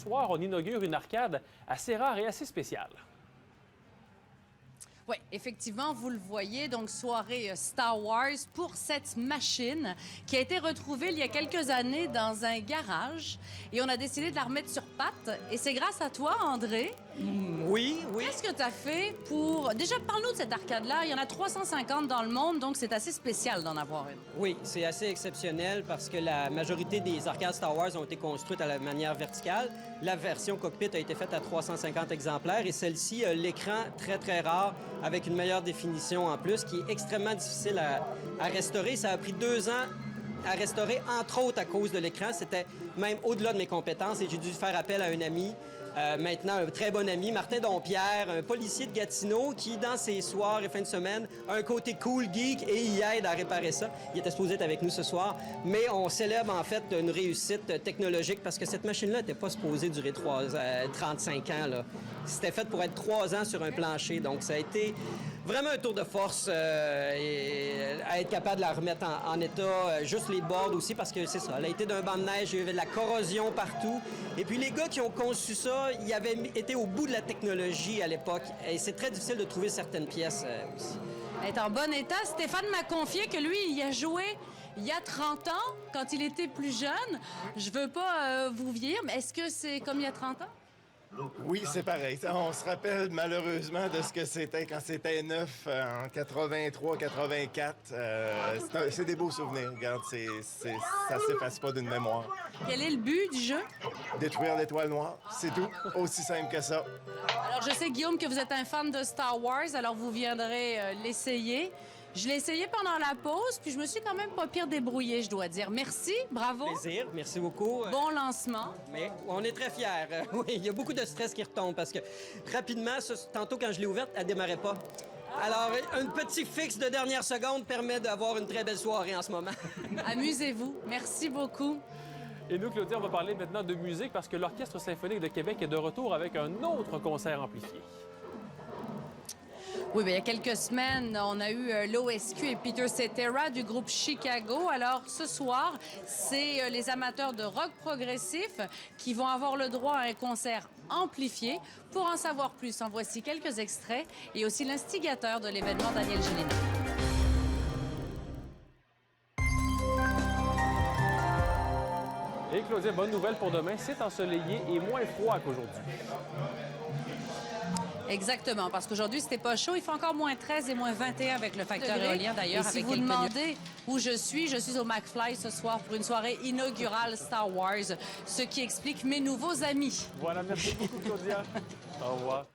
soir, on inaugure une arcade assez rare et assez spéciale. Oui, effectivement, vous le voyez, donc soirée Star Wars pour cette machine qui a été retrouvée il y a quelques années dans un garage et on a décidé de la remettre sur pattes. Et c'est grâce à toi, André. Oui. Qu'est-ce que tu as fait pour... Déjà, parle-nous de cette arcade-là. Il y en a 350 dans le monde, donc c'est assez spécial d'en avoir une. Oui, c'est assez exceptionnel parce que la majorité des arcades Star Wars ont été construites à la manière verticale. La version cockpit a été faite à 350 exemplaires et celle-ci a l'écran très, très rare avec une meilleure définition en plus qui est extrêmement difficile à restaurer. Ça a pris 2 ans à restaurer, entre autres à cause de l'écran. C'était même au-delà de mes compétences et j'ai dû faire appel à un ami. Maintenant, un très bon ami, Martin Dompierre, un policier de Gatineau qui, dans ses soirs et fins de semaine, a un côté cool geek et il aide à réparer ça. Il était supposé être avec nous ce soir, mais on célèbre en fait une réussite technologique parce que cette machine-là n'était pas supposée durer 35 ans. Là. C'était fait pour être 3 ans sur un plancher, donc ça a été vraiment un tour de force et à être capable de la remettre en état, juste les boards aussi, parce que c'est ça, elle a été d'un banc de neige, il y avait de la corrosion partout. Et puis les gars qui ont conçu ça, ils avaient été au bout de la technologie à l'époque et c'est très difficile de trouver certaines pièces aussi. Elle est en bon état. Stéphane m'a confié que lui, il y a joué il y a 30 ans, quand il était plus jeune. Je veux pas vous vieillir, mais est-ce que c'est comme il y a 30 ans? Oui, c'est pareil. On se rappelle malheureusement de ce que c'était quand c'était neuf en 83-84. C'est des beaux souvenirs. Regarde, ça s'efface pas d'une mémoire. Quel est le but du jeu? Détruire l'étoile noire, c'est tout. Aussi simple que ça. Alors, je sais, Guillaume, que vous êtes un fan de Star Wars, alors vous viendrez l'essayer. Je l'ai essayé pendant la pause, puis je me suis quand même pas pire débrouillée, je dois dire. Merci, bravo. Plaisir, merci beaucoup. Bon lancement. Mais on est très fiers. Oui, il y a beaucoup de stress qui retombe parce que rapidement, tantôt quand je l'ai ouverte, elle démarrait pas. Alors, un petit fixe de dernière seconde permet d'avoir une très belle soirée en ce moment. Amusez-vous. Merci beaucoup. Et nous, Claudia, on va parler maintenant de musique parce que l'Orchestre symphonique de Québec est de retour avec un autre concert amplifié. Oui, bien, il y a quelques semaines, on a eu l'OSQ et Peter Cetera du groupe Chicago. Alors, ce soir, c'est les amateurs de rock progressif qui vont avoir le droit à un concert amplifié. Pour en savoir plus, en voici quelques extraits et aussi l'instigateur de l'événement, Daniel Gélinas. Et Claudia, bonne nouvelle pour demain, c'est ensoleillé et moins froid qu'aujourd'hui. Exactement, parce qu'aujourd'hui, c'était pas chaud. Il fait encore moins 13 et moins 21 avec le facteur éolien, d'ailleurs. Et si vous demandez où je suis au McFly ce soir pour une soirée inaugurale Star Wars, ce qui explique mes nouveaux amis. Voilà, merci beaucoup, Claudia. Au revoir.